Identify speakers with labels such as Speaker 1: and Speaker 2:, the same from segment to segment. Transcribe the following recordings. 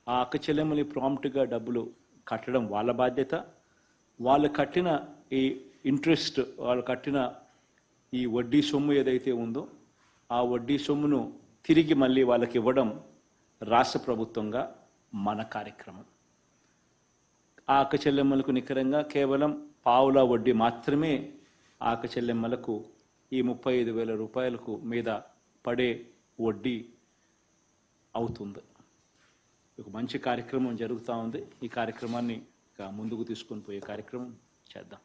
Speaker 1: ఆ అక్క చెల్లెమ్మని ప్రాంప్ట్గా డబ్బులు కట్టడం వాళ్ళ బాధ్యత. వాళ్ళు కట్టిన ఈ ఇంట్రెస్ట్, వాళ్ళు కట్టిన ఈ వడ్డీ సొమ్ము ఏదైతే ఉందో ఆ వడ్డీ సొమ్మును తిరిగి మళ్ళీ వాళ్ళకి ఇవ్వడం రాష్ట్ర ప్రభుత్వంగా మన కార్యక్రమం. ఆ అక్క చెల్లెమ్మలకు నికరంగా కేవలం పావుల వడ్డీ మాత్రమే ఆ అక్క చెల్లెమ్మలకు ఈ 35,000 రూపాయలకు మీద పడే వడ్డీ అవుతుంది. ఒక మంచి కార్యక్రమం జరుగుతూ ఉంది. ఈ కార్యక్రమాన్ని ముందుకు తీసుకొని పోయే కార్యక్రమం చేద్దాం.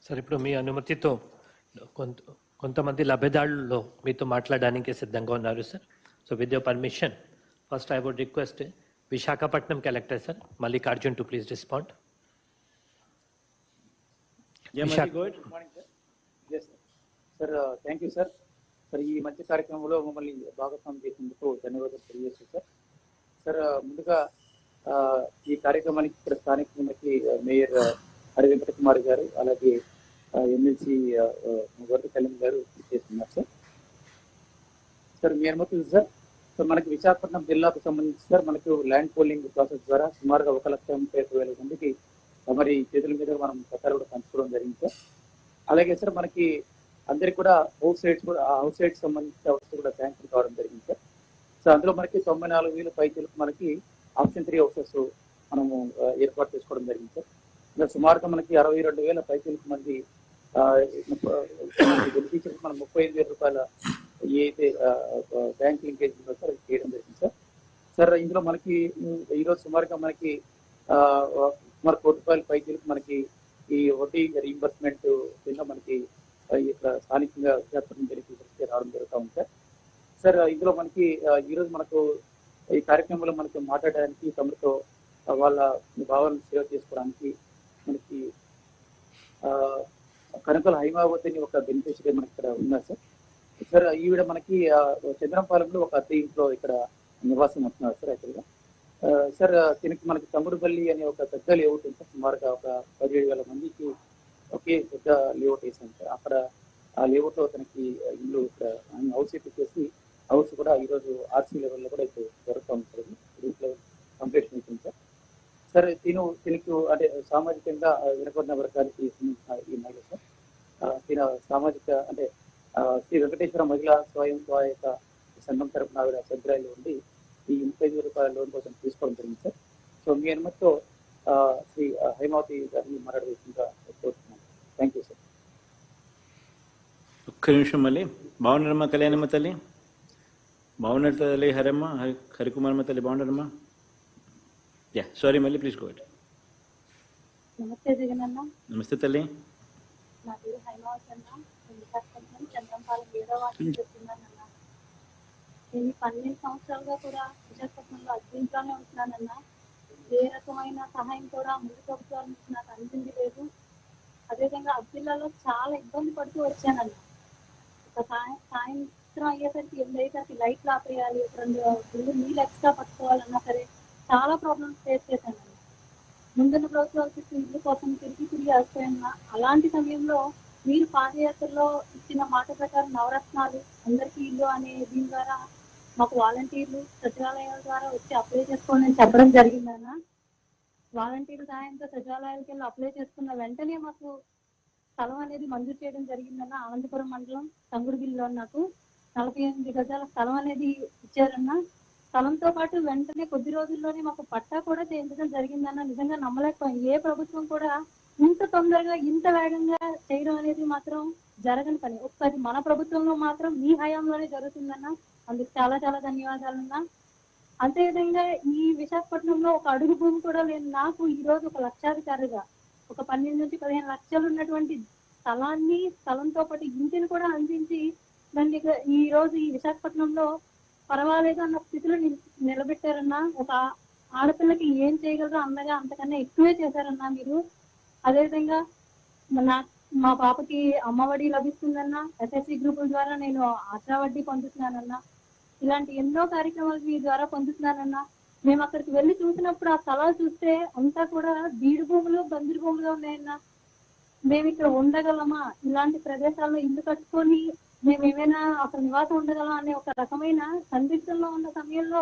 Speaker 2: సార్, ఇప్పుడు మీ అనుమతితో కొంతమంది లబ్ధిదారులు మీతో మాట్లాడడానికి సిద్ధంగా ఉన్నారు sir. So with your permission, first I would request Visakhapatnam collector sir Mallikarjun to please respond.
Speaker 3: Sir, thank you sir. Sir, ఈ మంచి కార్యక్రమంలో మమ్మల్ని భాగస్వామ్యం చేసినందుకు ధన్యవాదాలు తెలియజేస్తాను సార్. సార్, ముందుగా ఈ కార్యక్రమానికి ఇక్కడ స్థానికులకి మేయర్ హరి వెంకట కుమార్ గారు, అలాగే ఎమ్మెల్సీ వరద కళ్యాణ్ గారు చేస్తున్నారు సార్. సార్, మీ అనుమతి సార్. సో మనకి విశాఖపట్నం జిల్లాకు సంబంధించి సార్ మనకు ల్యాండ్ పోలింగ్ ప్రాసెస్ ద్వారా సుమారుగా 1,35,000 మందికి మరి చేతుల మీద మనం పత్రాలు కూడా పంచుకోవడం జరిగింది సార్. అలాగే సార్ మనకి అందరికి కూడా హౌస్ సైడ్స్ సంబంధించిన హౌస్ కూడా శాంక్షన్ కావడం జరిగింది సార్. సో అందులో మనకి 94,000 పైచలకు మనకి ఆప్షన్ 3 హౌసెస్ మనము ఏర్పాటు చేసుకోవడం జరిగింది సార్. ఇంకా సుమారుగా మనకి 62,000 పైచలకు మంది గెలిపించి మనం 35,000 రూపాయల ఏదైతే బ్యాంక్ లింకేజ్ ఉందో సార్ చేయడం జరిగింది సార్. సార్, ఇందులో మనకి ఈరోజు సుమారుగా మనకి సుమారు 1 కోటి రూపాయల పైచలకు మనకి ఈ వడ్డీ రీయింబర్స్మెంట్ కింద మనకి ఇక్కడ స్థానికంగా విశాఖపట్నం జిల్లాకి రావడం జరుగుతూ ఉంది సార్. సార్, ఇందులో మనకి ఈరోజు మనకు ఈ కార్యక్రమంలో మనకు మాట్లాడడానికి తమతో వాళ్ళ భావాలను సేవ చేసుకోవడానికి మనకి కనకల హైమావతిని ఒక బెనిఫిషియరీ మనకి ఇక్కడ ఉన్నారు సార్. సార్, ఈవిడ మనకి చంద్రంపాలెంలో ఒక అద్దె ఇంట్లో ఇక్కడ నివాసం ఉంటున్నారు సార్. యాక్చువల్గా సార్ దీనికి మనకి తమ్ముడుపల్లి అనే ఒక పెద్ద లేఅవుట్ ఉంది సార్. సుమారుగా ఒక 17,000 మందికి ఒకే పెద్ద లేఅవుట్ వేసాం సార్. అక్కడ ఆ లేఅవుట్లో తనకి ఇల్లు ఇక్కడ హౌస్ ఇప్పించేసి హౌస్ కూడా ఈరోజు ఆర్సీ లెవెల్లో కూడా ఇప్పుడు జరుగుతూ ఉంది సార్. రూట్ లెవెల్ కంప్లీషన్ అవుతుంది సార్. సార్, దీనికి అంటే సామాజికంగా వెనుకబడిన వర్గానికి సంబంధించిన ఈ మహిళ సార్. దీని సామాజిక అంటే శ్రీ వెంకటేశ్వర మహిళా స్వయం సహాయక సంఘం తరఫున ఆవిడ సభ్యురాలు ఉండి ఈ 35,000 రూపాయల లోన్ కోసం తీసుకోవడం జరిగింది సార్. సో మీ అనుమతితో శ్రీ హైమావతి గారిని మాట్లాడవలసిందిగా కోరుతున్నాను. Thank you sir.
Speaker 1: ఒక్క నిమిషం మళ్ళీ. బాగున్నారమ్మా కళ్యాణమ్మ తల్లి? బాగున్నారు తల్లి హరమ్మ, హరికుమారమ్మ తల్లి బాగున్నారమ్మా? యా, సారీ మళ్ళీ ప్లీజ్ గో.
Speaker 4: నమస్తే జగనన్న.
Speaker 1: నమస్తే తల్లి.
Speaker 4: నా పేరు హైమావతి అన్న. విశాఖపట్నం చంద్రంపాలెం 7వ వార్డు చెప్తున్నానన్న. నేను 12 సంవత్సరాలుగా కూడా విశాఖపట్నంలో అద్భుతంగానే ఉంటున్నానన్న. ఏ రకమైన సహాయం కూడా ముందు ప్రభుత్వాల నుంచి నాకు అందింది లేదు. అదేవిధంగా జిల్లాలో చాలా ఇబ్బంది పడుతూ వచ్చానన్న. ఒక సాయంత్రం అయ్యేసరికి 8 అయ్యేసరికి లైట్లు ఆపేయాలి, 2 నీళ్ళు ఎక్స్ట్రా పట్టుకోవాలన్నా సరే చాలా ప్రాబ్లమ్స్ ఫేస్ చేశాను. ముందున్న ప్రభుత్వాలు ఇల్లు కోసం తిరిగి వస్తాయన్న. అలాంటి సమయంలో మీరు పాదయాత్రలో ఇచ్చిన మాట ప్రకారం నవరత్నాలు అందరికీ ఇల్లు అనే దీని ద్వారా మాకు వాలంటీర్లు సచివాలయాల ద్వారా వచ్చి అప్లై చేసుకోండి అని చెప్పడం జరిగిందన్న. వాలంటీర్ల సహాయంతో సచివాలయాలకు వెళ్ళి అప్లై చేసుకున్న వెంటనే మాకు స్థలం అనేది మంజూరు చేయడం జరిగిందన్న. అనంతపురం మండలం తంగుడుగిరిలో నాకు 48 గజాల స్థలం అనేది ఇచ్చారన్న. స్థలంతో పాటు వెంటనే కొద్ది రోజుల్లోనే మాకు పట్టా కూడా చేయించడం జరిగిందన్న. నిజంగా నమ్మలేకపోయాం. ఏ ప్రభుత్వం కూడా ఇంత తొందరగా ఇంత వేగంగా చేయడం అనేది మాత్రం జరగని పని. ఒక్కటి మన ప్రభుత్వంలో మాత్రం మీ హయాంలోనే జరుగుతుందన్న. అందుకు చాలా చాలా ధన్యవాదాలన్నా. అంతేవిధంగా ఈ విశాఖపట్నంలో ఒక అడుగు భూమి కూడా లేని నాకు ఈ రోజు ఒక లక్షాధికారిగా ఒక 12 నుంచి 15 లక్షలు ఉన్నటువంటి స్థలంతో పాటు ఇంటిని కూడా అందించి దాన్ని ఈ రోజు ఈ విశాఖపట్నంలో పర్వాలేదు అన్న స్థితిలో నిలబెట్టారన్నా. ఒక ఆడపిల్లకి ఏం చేయగలరో అన్నగా అంతకన్నా ఎక్కువే చేశారన్నా మీరు. అదేవిధంగా మా పాపకి అమ్మఒడి లభిస్తుందన్నా. ఎస్ఎస్సి గ్రూపుల ద్వారా నేను ఆశా వడ్డీ పొందుతున్నానన్నా. ఇలాంటి ఎన్నో కార్యక్రమాలు మీ ద్వారా పొందుతున్నానన్నా. మేము అక్కడికి వెళ్ళి చూసినప్పుడు ఆ స్థలాలు చూస్తే అంతా కూడా బీడు భూములు, బంజరు భూములుగా ఉన్నాయన్నా. మేము ఇక్కడ ఉండగలమా? ఇలాంటి ప్రదేశాల్లో ఇల్లు కట్టుకొని మేము ఏమైనా అసలు నివాసం ఉండగలం అనే ఒక రకమైన సందిగ్ధంలో ఉన్న సమయంలో